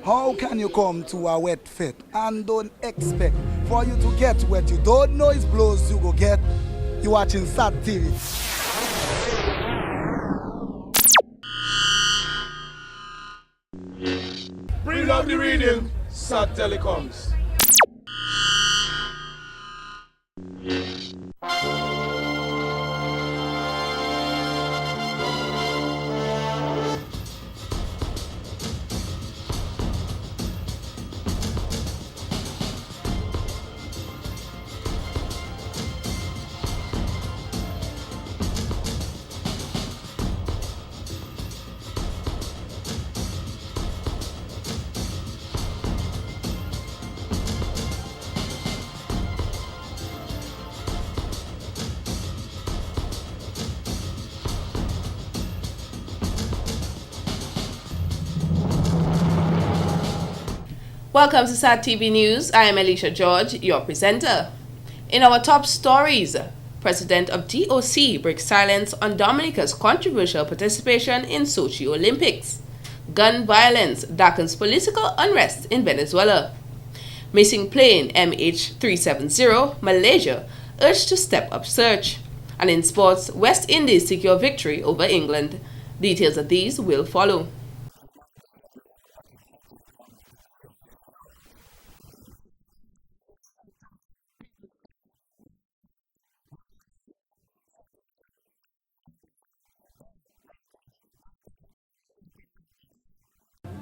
How can you come to a wet fit and don't expect for you to get wet? You don't know it's blows you go get. You watching SAT TV. Bring out the reading, SAT Telecoms. Welcome to SAT TV News. I am Alicia George, your presenter. In our top stories, President of DOC breaks silence on Dominica's controversial participation in Sochi Olympics. Gun violence darkens political unrest in Venezuela. Missing plane MH370, Malaysia, urged to step up search. And in sports, West Indies secure victory over England. Details of these will follow.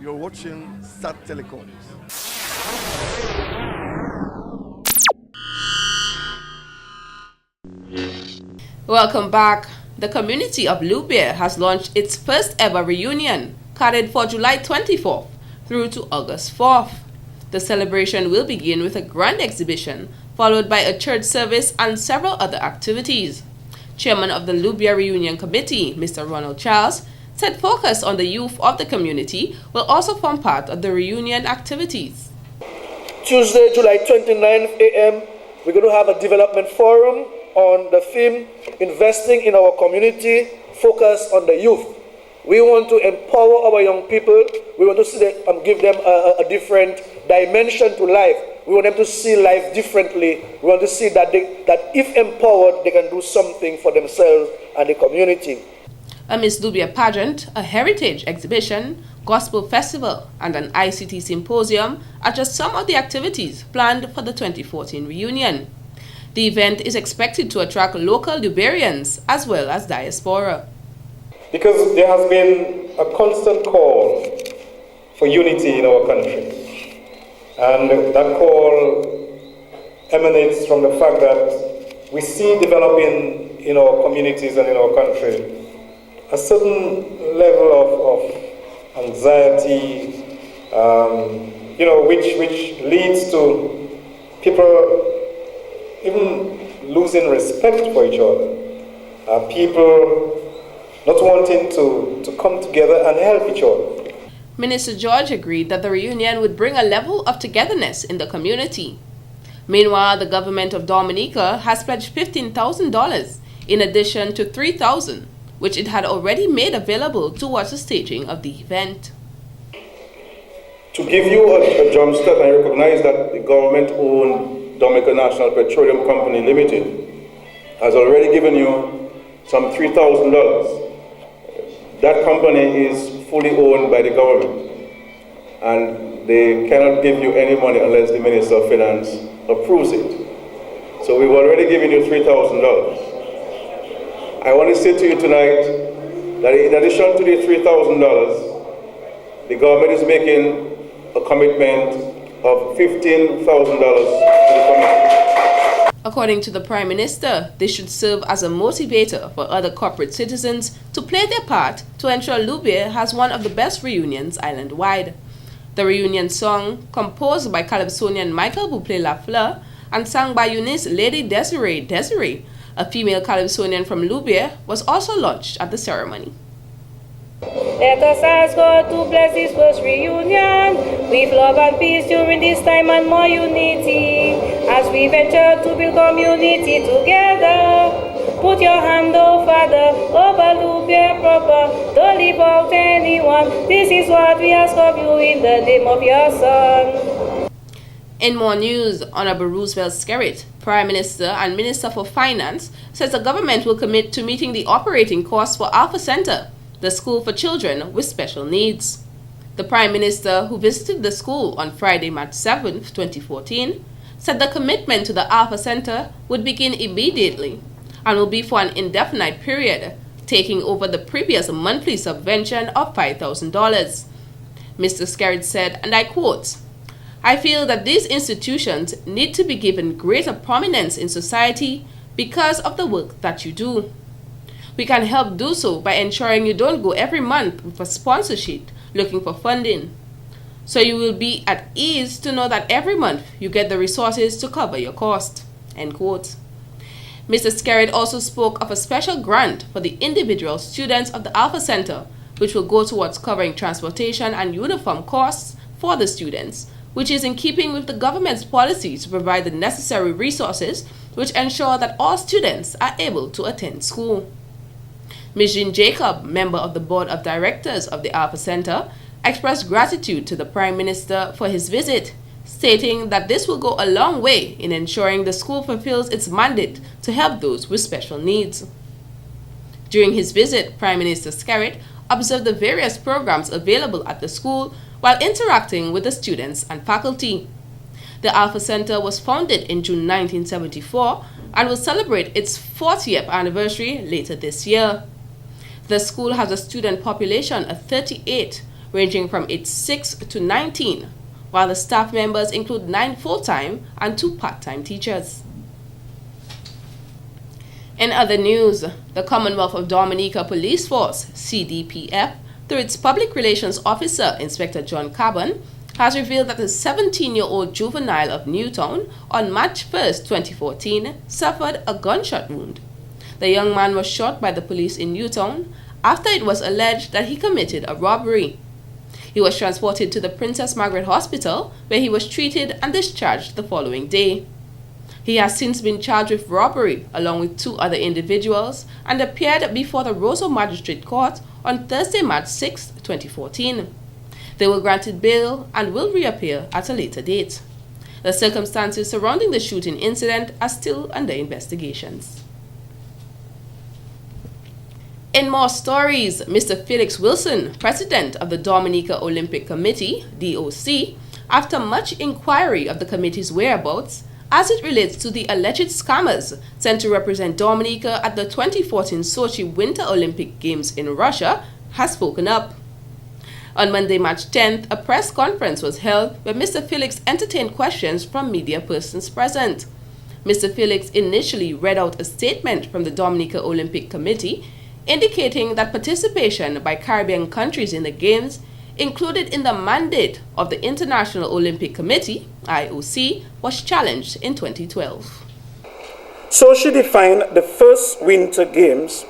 You're watching SAT Telecoms. Welcome back. The community of Lubia has launched its first ever reunion, carried for July 24th through to August 4th. The celebration will begin with a grand exhibition, followed by a church service and several other activities. Chairman of the Nubian Reunion Committee, Mr. Ronald Charles, said focus on the youth of the community will also form part of the reunion activities. Tuesday, July 29th a.m., we're going to have a development forum on the theme, Investing in Our Community, Focus on the Youth. We want to empower our young people. We want to see them, give them a different dimension to life. We want them to see life differently. We want to see that if empowered, they can do something for themselves and the community. A Miss Lubia pageant, a heritage exhibition, gospel festival, and an ICT symposium are just some of the activities planned for the 2014 reunion. The event is expected to attract local Liberians as well as diaspora. Because there has been a constant call for unity in our country. And that call emanates from the fact that we see developing in our communities and in our country a certain level of anxiety, which leads to people even losing respect for each other. People not wanting to come together and help each other. Minister George agreed that the reunion would bring a level of togetherness in the community. Meanwhile, the government of Dominica has pledged $15,000 in addition to $3,000, which it had already made available towards the staging of the event. To give you a jump start, I recognize that the government-owned Dominica National Petroleum Company Limited has already given you some $3,000. That company is fully owned by the government, and they cannot give you any money unless the Minister of Finance approves it. So we've already given you $3,000. I want to say to you tonight that in addition to the $3,000, the government is making a commitment of $15,000 to the community. According to the Prime Minister, this should serve as a motivator for other corporate citizens to play their part to ensure Lubia has one of the best reunions island-wide. The reunion song, composed by Calypsonian Michael Bublé Lafleur and sung by Eunice Lady Desiree, a female Calypsonian from Lubia, was also launched at the ceremony. Let us ask God to bless this first reunion with love and peace during this time and more unity as we venture to build community together. Put your hand, oh Father, overlook their proper. Don't leave out anyone. This is what we ask of you in the name of your Son. In more news, Honorable Roosevelt Skerritt, Prime Minister and Minister for Finance, says the government will commit to meeting the operating costs for Alpha Center, the school for children with special needs. The Prime Minister, who visited the school on Friday, March 7, 2014, said the commitment to the Alpha Center would begin immediately and will be for an indefinite period, taking over the previous monthly subvention of $5,000. Mr. Skerritt said, and I quote, "I feel that these institutions need to be given greater prominence in society because of the work that you do. We can help do so by ensuring you don't go every month with a sponsor sheet looking for funding. So you will be at ease to know that every month you get the resources to cover your cost." End quote. Mr. Skerritt also spoke of a special grant for the individual students of the Alpha Center, which will go towards covering transportation and uniform costs for the students, which is in keeping with the government's policy to provide the necessary resources which ensure that all students are able to attend school. Ms. Jean Jacob, member of the Board of Directors of the Alpha Center, expressed gratitude to the Prime Minister for his visit, stating that this will go a long way in ensuring the school fulfills its mandate to help those with special needs. During his visit, Prime Minister Skerritt observed the various programs available at the school while interacting with the students and faculty. The Alpha Center was founded in June 1974 and will celebrate its 40th anniversary later this year. The school has a student population of 38, ranging from age 6 to 19, while the staff members include 9 full-time and 2 part-time teachers. In other news, the Commonwealth of Dominica Police Force, CDPF, through its Public Relations Officer, Inspector John Carbon, has revealed that a 17-year-old juvenile of Newtown on March 1, 2014, suffered a gunshot wound. The young man was shot by the police in Newtown after it was alleged that he committed a robbery. He was transported to the Princess Margaret Hospital, where he was treated and discharged the following day. He has since been charged with robbery along with 2 other individuals and appeared before the Roseau Magistrate Court on Thursday, March 6, 2014. They were granted bail and will reappear at a later date. The circumstances surrounding the shooting incident are still under investigations. In more stories, Mr. Felix Wilson, president of the Dominica Olympic Committee, DOC, after much inquiry of the committee's whereabouts, as it relates to the alleged scammers sent to represent Dominica at the 2014 Sochi Winter Olympic Games in Russia, has spoken up. On Monday, March 10th, a press conference was held where Mr. Felix entertained questions from media persons present. Mr. Felix initially read out a statement from the Dominica Olympic Committee indicating that participation by Caribbean countries in the Games included in the mandate of the International Olympic Committee, IOC, was challenged in 2012. So she defined the first Winter Games,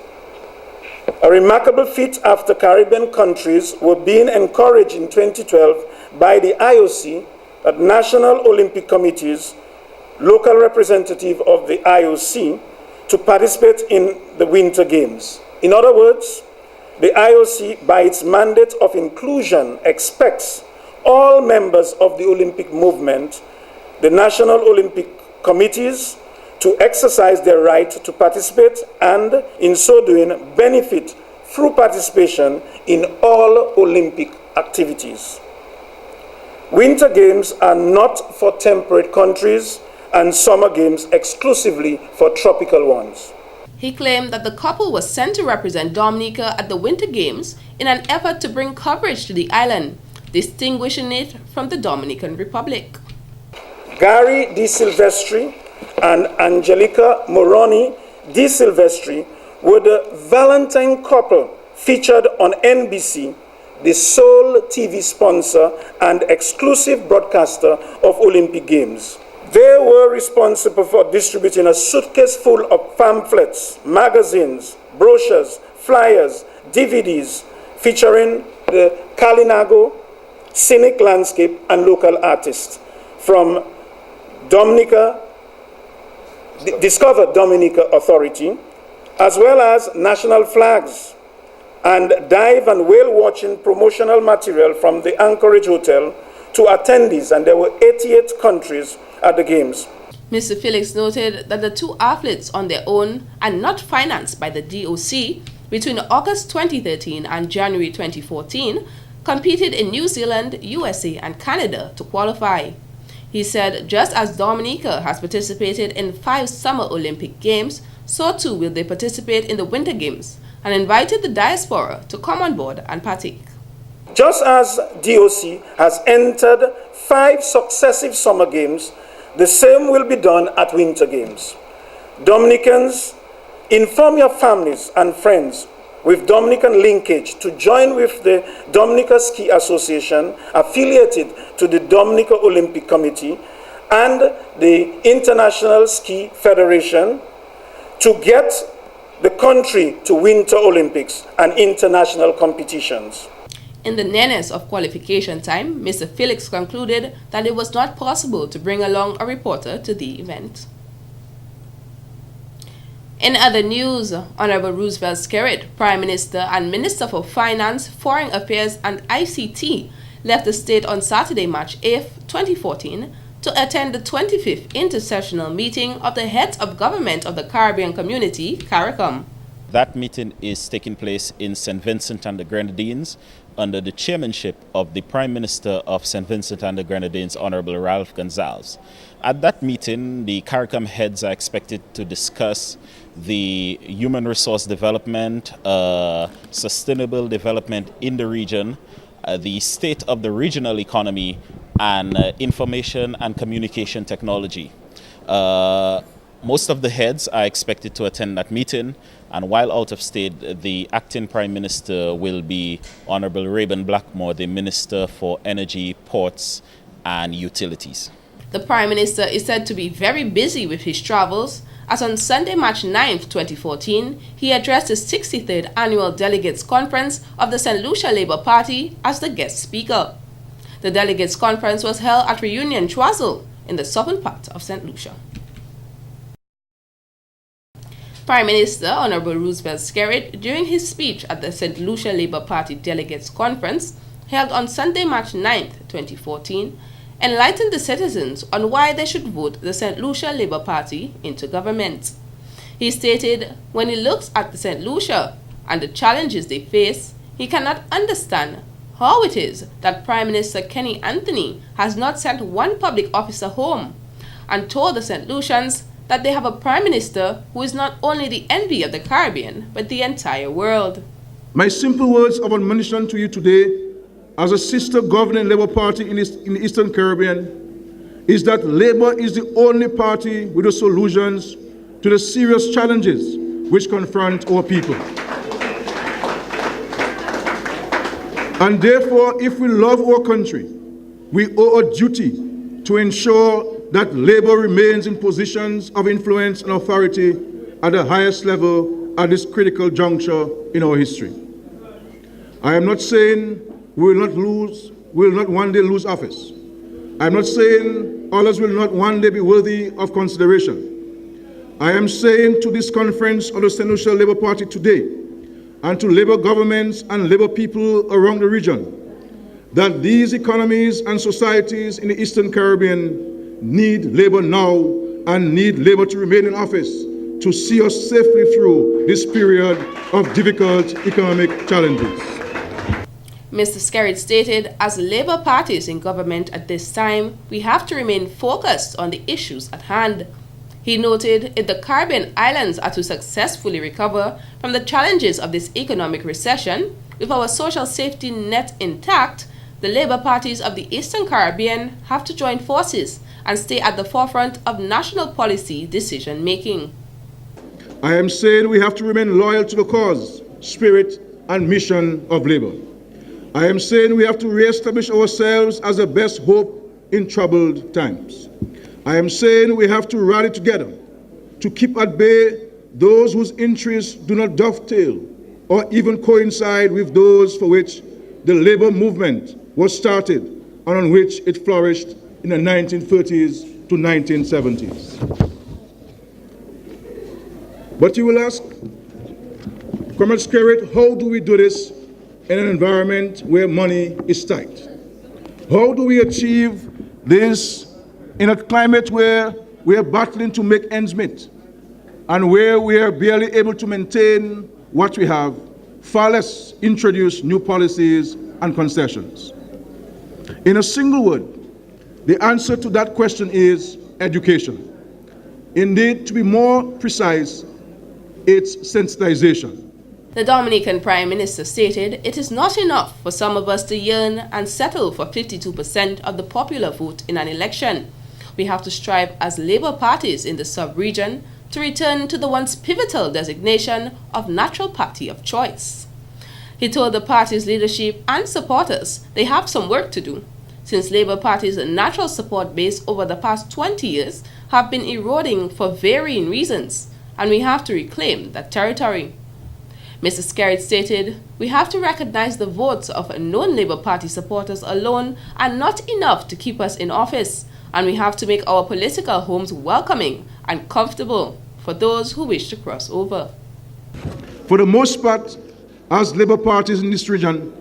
a remarkable feat after Caribbean countries were being encouraged in 2012 by the IOC, that National Olympic Committee's local representative of the IOC, to participate in the Winter Games. In other words, the IOC, by its mandate of inclusion, expects all members of the Olympic movement, the National Olympic Committees, to exercise their right to participate and, in so doing, benefit through participation in all Olympic activities. Winter Games are not for temperate countries and summer games exclusively for tropical ones. He claimed that the couple was sent to represent Dominica at the Winter Games in an effort to bring coverage to the island, distinguishing it from the Dominican Republic. Gary Di Silvestri and Angelica Moroni Di Silvestri were the Valentine couple featured on NBC, the sole TV sponsor and exclusive broadcaster of Olympic Games. They were responsible for distributing a suitcase full of pamphlets, magazines, brochures, flyers, DVDs featuring the Kalinago, scenic landscape, and local artists from Dominica, Discover Dominica Authority, as well as national flags and dive and whale watching promotional material from the Anchorage Hotel to attendees, and there were 88 countries at the Games. Mr. Felix noted that the two athletes on their own and not financed by the DOC between August 2013 and January 2014 competed in New Zealand, USA, and Canada to qualify. He said just as Dominica has participated in 5 Summer Olympic Games, so too will they participate in the Winter Games, and invited the diaspora to come on board and partake. Just as DOC has entered 5 successive Summer Games, the same will be done at Winter Games. Dominicans, inform your families and friends with Dominican linkage to join with the Dominica Ski Association affiliated to the Dominica Olympic Committee and the International Ski Federation to get the country to Winter Olympics and international competitions. In the nearness of qualification time, Mr. Felix concluded that it was not possible to bring along a reporter to the event. In other news, Honorable Roosevelt Skerrit, Prime Minister and Minister for Finance, Foreign Affairs and ICT, left the state on Saturday, March 8, 2014, to attend the 25th intersessional meeting of the Heads of Government of the Caribbean Community, CARICOM. That meeting is taking place in St. Vincent and the Grenadines under the chairmanship of the Prime Minister of St. Vincent and the Grenadines, Honorable Ralph Gonsalves. At that meeting, the CARICOM heads are expected to discuss the human resource development, sustainable development in the region, the state of the regional economy, and information and communication technology. Most of the heads are expected to attend that meeting, and while out of state, the acting Prime Minister will be Honorable Rayburn Blackmore, the Minister for Energy, Ports and Utilities. The Prime Minister is said to be very busy with his travels, as on Sunday, March 9, 2014, he addressed the 63rd Annual Delegates Conference of the St. Lucia Labour Party as the guest speaker. The Delegates Conference was held at Reunion Choiseul in the southern part of St. Lucia. Prime Minister Honorable Roosevelt Skerrit, during his speech at the St. Lucia Labour Party Delegates Conference, held on Sunday, March 9, 2014, enlightened the citizens on why they should vote the St. Lucia Labour Party into government. He stated when he looks at the St. Lucia and the challenges they face, he cannot understand how it is that Prime Minister Kenny Anthony has not sent one public officer home, and told the St. Lucians that they have a Prime Minister who is not only the envy of the Caribbean, but the entire world. My simple words of admonition to you today, as a sister governing Labour Party in the Eastern Caribbean, is that Labour is the only party with the solutions to the serious challenges which confront our people. And therefore, if we love our country, we owe a duty to ensure that Labour remains in positions of influence and authority at the highest level at this critical juncture in our history. I am not saying we will not one day lose office. I'm not saying others will not one day be worthy of consideration. I am saying to this conference of the St. Lucia Labour Party today, and to Labour governments and Labour people around the region, that these economies and societies in the Eastern Caribbean need Labour now and need Labour to remain in office to see us safely through this period of difficult economic challenges. Mr. Skerrit stated, as Labour parties in government at this time, we have to remain focused on the issues at hand. He noted if the Caribbean islands are to successfully recover from the challenges of this economic recession, with our social safety net intact, the Labour parties of the Eastern Caribbean have to join forces and stay at the forefront of national policy decision-making. I am saying we have to remain loyal to the cause, spirit, and mission of Labour. I am saying we have to re-establish ourselves as the best hope in troubled times. I am saying we have to rally together to keep at bay those whose interests do not dovetail or even coincide with those for which the Labour movement was started and on which it flourished in the 1930s to 1970s. But you will ask, Comrade Skerrit, how do we do this in an environment where money is tight? How do we achieve this in a climate where we are battling to make ends meet and where we are barely able to maintain what we have, far less introduce new policies and concessions? In a single word, the answer to that question is education. Indeed, to be more precise, it's sensitization. The Dominican Prime Minister stated it is not enough for some of us to yearn and settle for 52% of the popular vote in an election. We have to strive as Labour parties in the sub-region to return to the once pivotal designation of natural party of choice. He told the party's leadership and supporters they have some work to do, since Labour Party's natural support base over the past 20 years have been eroding for varying reasons, and we have to reclaim that territory. Mr. Skerrit stated, we have to recognize the votes of non-Labour Party supporters alone are not enough to keep us in office, and we have to make our political homes welcoming and comfortable for those who wish to cross over. For the most part, as Labour parties in this region,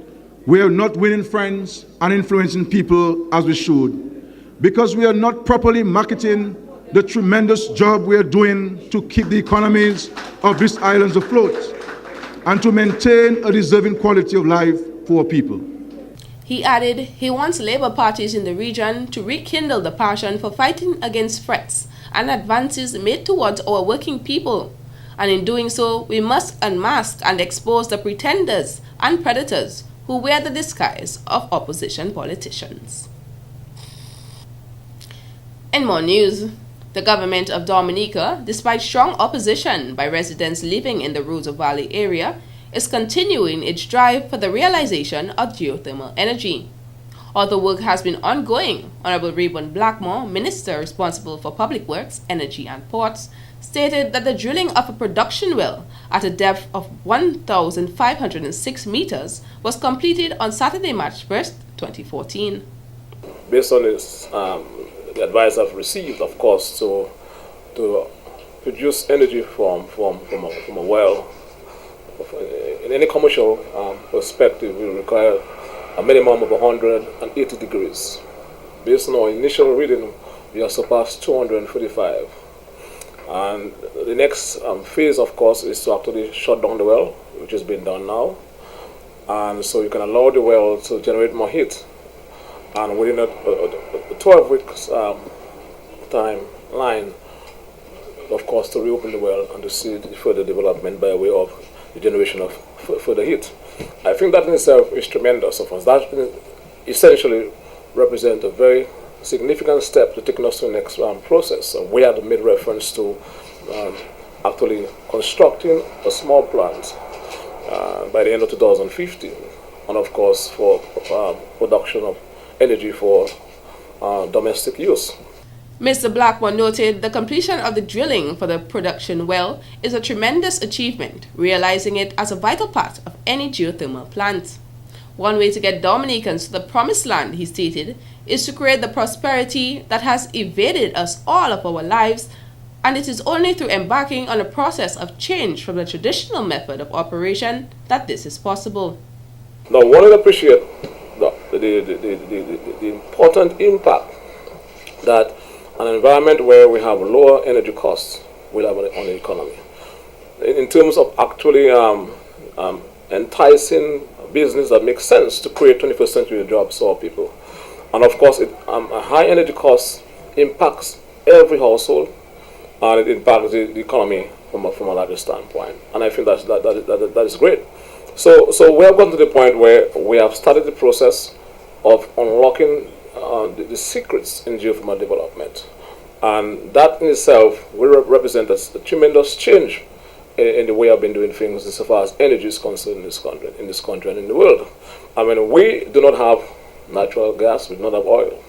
we are not winning friends and influencing people as we should, because we are not properly marketing the tremendous job we are doing to keep the economies of these islands afloat and to maintain a deserving quality of life for our people. He added he wants Labour parties in the region to rekindle the passion for fighting against threats and advances made towards our working people, and in doing so, we must unmask and expose the pretenders and predators who wear the disguise of opposition politicians. In more news, the government of Dominica, despite strong opposition by residents living in the Rosa Valley area, is continuing its drive for the realization of geothermal energy. Although work has been ongoing, Honorable Rayburn Blackmore, Minister responsible for Public Works, Energy and Ports, stated that the drilling of a production well at a depth of 1,506 meters was completed on Saturday, March 1st, 2014. Based on this, the advice I've received, of course, to produce energy from a well, in any commercial perspective, will require a minimum of 180 degrees. Based on our initial reading, we have surpassed 245. And the next phase, of course, is to actually shut down the well, which has been done now. And so you can allow the well to generate more heat. And within a 12 weeks timeline, of course, to reopen the well and to see the further development by way of the generation of further heat. I think that in itself is tremendous of us. That essentially represents a very significant step to taking us to the next process. So we had made reference to actually constructing a small plant by the end of 2015, and of course for production of energy for domestic use. Mr. Blackmore noted the completion of the drilling for the production well is a tremendous achievement, realizing it as a vital part of any geothermal plant. One way to get Dominicans to the promised land, he stated, is to create the prosperity that has evaded us all of our lives, and it is only through embarking on a process of change from the traditional method of operation that this is possible. Now, one would appreciate the important impact that an environment where we have lower energy costs will have on the economy. In terms of actually enticing business that makes sense to create 21st century jobs for people. And of course, a high energy cost impacts every household, and it impacts the economy from a larger standpoint. And I think that is great. So we have gotten to the point where we have started the process of unlocking the secrets in geothermal development, and that in itself will represent a tremendous change in the way I've been doing things as far as energy is concerned in this country and in the world. I mean, we do not have natural gas, we do not have oil.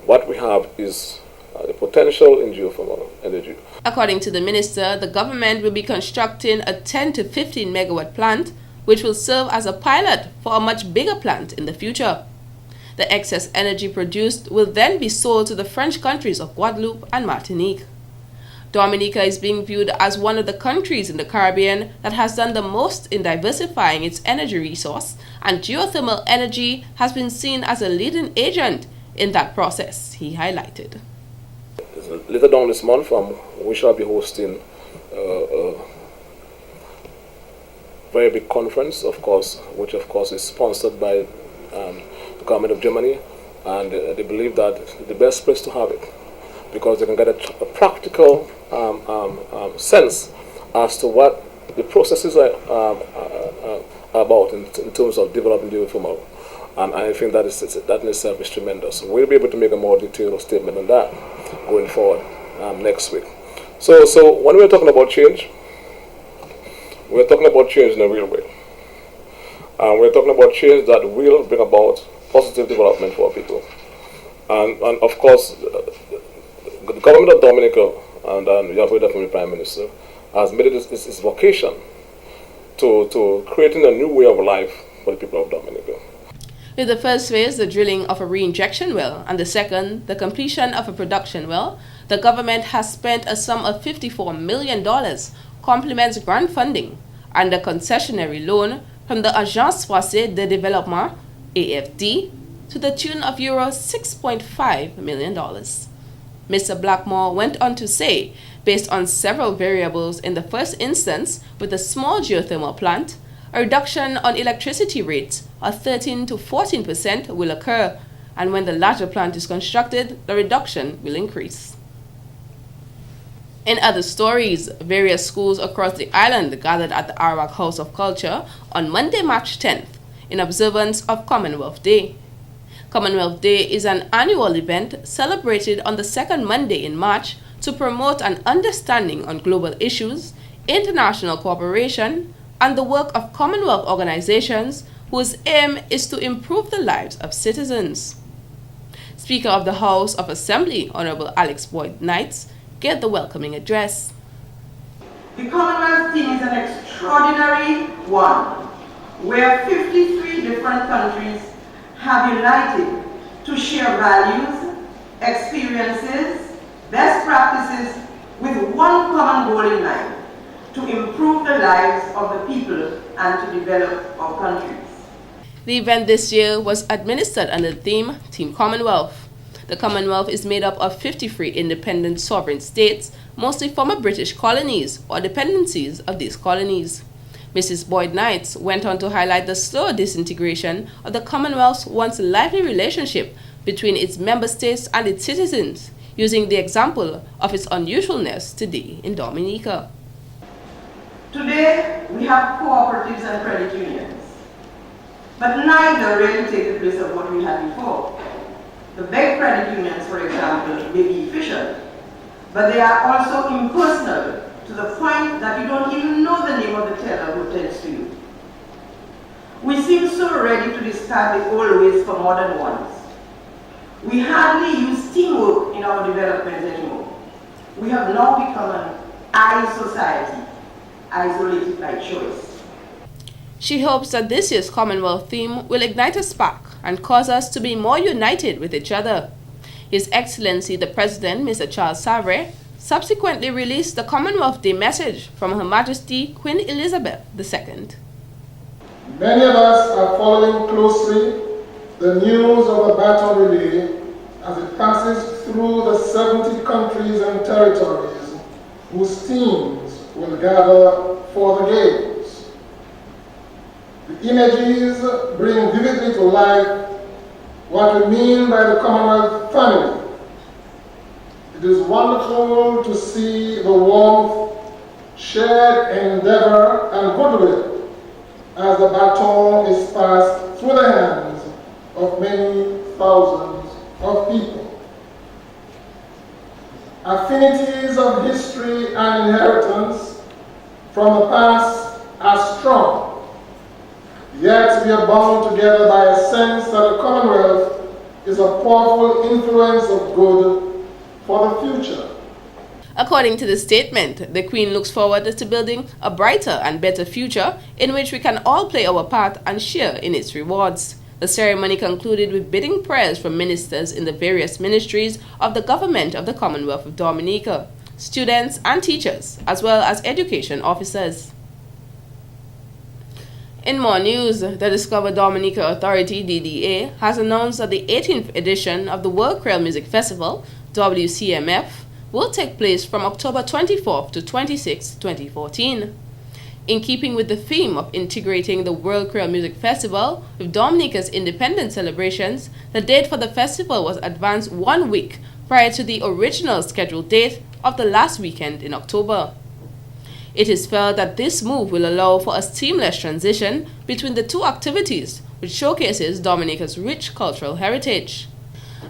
What we have is the potential in geothermal energy. According to the minister, the government will be constructing a 10 to 15 megawatt plant, which will serve as a pilot for a much bigger plant in the future. The excess energy produced will then be sold to the French countries of Guadeloupe and Martinique. Dominica is being viewed as one of the countries in the Caribbean that has done the most in diversifying its energy resource, and geothermal energy has been seen as a leading agent in that process, he highlighted. Later down this month, we shall be hosting a very big conference, of course, which of course is sponsored by the government of Germany, and they believe that the best place to have it, because they can get a practical sense as to what the processes are about in terms of developing geothermal. And I think that in itself is tremendous. We'll be able to make a more detailed statement on that going forward next week. So when we're talking about change, we're talking about change in a real way. We're talking about change that will bring about positive development for people. And of course, the government of Dominica, and you have heard that from the Prime Minister, has made it its vocation to creating a new way of life for the people of Dominica. With the first phase, the drilling of a reinjection well, and the second, the completion of a production well, the government has spent a sum of $54 million, complements grant funding and a concessionary loan from the Agence Française de Développement, AFD, to the tune of Euro $6.5 million. Mr. Blackmore went on to say, based on several variables in the first instance with a small geothermal plant, a reduction on electricity rates of 13 to 14% will occur, and when the larger plant is constructed, the reduction will increase. In other stories, various schools across the island gathered at the Arawak House of Culture on Monday, March 10th, in observance of Commonwealth Day. Commonwealth Day is an annual event celebrated on the second Monday in March to promote an understanding on global issues, international cooperation, and the work of Commonwealth organizations whose aim is to improve the lives of citizens. Speaker of the House of Assembly, Honorable Alex Boyd Knights, gave the welcoming address. The Commonwealth theme is an extraordinary one, where 53 different countries have united to share values, experiences, best practices with one common goal in mind: to improve the lives of the people and to develop our countries. The event this year was administered under the theme Team Commonwealth. The Commonwealth is made up of 53 independent sovereign states, mostly former British colonies or dependencies of these colonies. Mrs. Boyd Knights went on to highlight the slow disintegration of the Commonwealth's once lively relationship between its member states and its citizens, using the example of its unusualness today in Dominica. Today, we have cooperatives and credit unions, but neither really take the place of what we had before. The big credit unions, for example, may be efficient, but they are also impersonal to the point that you don't even know the name of the teller who tends to you. We seem so ready to discard the old ways for modern ones. We hardly use teamwork in our development anymore. We have now become an I society, isolated by choice. She hopes that this year's Commonwealth theme will ignite a spark and cause us to be more united with each other. His Excellency the President, Mr. Charles Savre, subsequently released the Commonwealth Day message from Her Majesty Queen Elizabeth II. Many of us are following closely the news of the baton relay as it passes through the 70 countries and territories whose teams will gather for the Games. The images bring vividly to life what we mean by the Commonwealth family. It is wonderful to see the warmth, shared endeavor, and goodwill as the baton is passed through the hands of many thousands of people. Affinities of history and inheritance from the past are strong, yet we are bound together by a sense that the Commonwealth is a powerful influence of good for the future. According to the statement, the Queen looks forward to building a brighter and better future in which we can all play our part and share in its rewards. The ceremony concluded with bidding prayers from ministers in the various ministries of the government of the Commonwealth of Dominica. students, and teachers, as well as education officers. In more news, the Discover Dominica Authority, DDA, has announced that the 18th edition of the World Creole Music Festival, WCMF, will take place from October 24th to 26th, 2014. In keeping with the theme of integrating the World Creole Music Festival with Dominica's independence celebrations, the date for the festival was advanced 1 week prior to the original scheduled date of the last weekend in October. It is felt that this move will allow for a seamless transition between the two activities, which showcases Dominica's rich cultural heritage.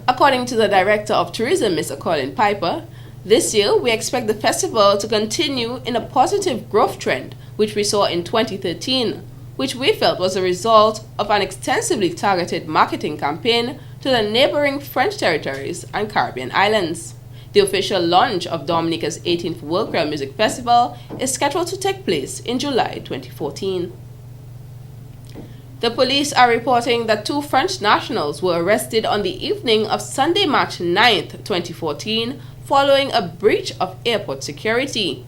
According to the Director of Tourism, Mr. Colin Piper, this year we expect the festival to continue in a positive growth trend, which we saw in 2013, which we felt was a result of an extensively targeted marketing campaign to the neighboring French territories and Caribbean islands. The official launch of Dominica's 18th World Creole Music Festival is scheduled to take place in July 2014. The police are reporting that 2 French nationals were arrested on the evening of Sunday, March 9th, 2014, following a breach of airport security.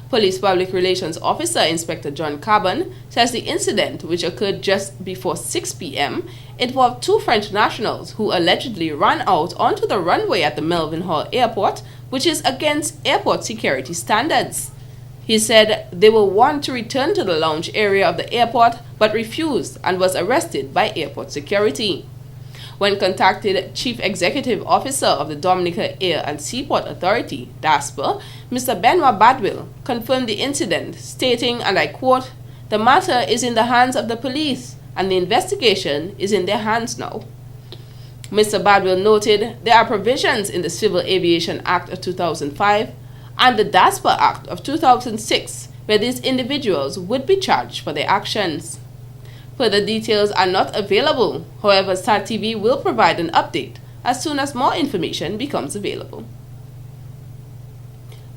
Police Public Relations Officer Inspector John Carbon says the incident, which occurred just before 6 p.m., involved 2 French nationals who allegedly ran out onto the runway at the Melvin Hall Airport, which is against airport security standards. He said they were warned to return to the lounge area of the airport but refused and was arrested by airport security. When contacted, Chief Executive Officer of the Dominica Air and Seaport Authority, DASPA, Mr. Benoit Badwil, confirmed the incident, stating, and I quote, "The matter is in the hands of the police, and the investigation is in their hands now." Mr. Badwil noted there are provisions in the Civil Aviation Act of 2005 and the DASPA Act of 2006 where these individuals would be charged for their actions. Further details are not available. However, SAT-TV will provide an update as soon as more information becomes available.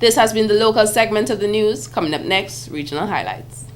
This has been the local segment of the news. Coming up next, regional highlights.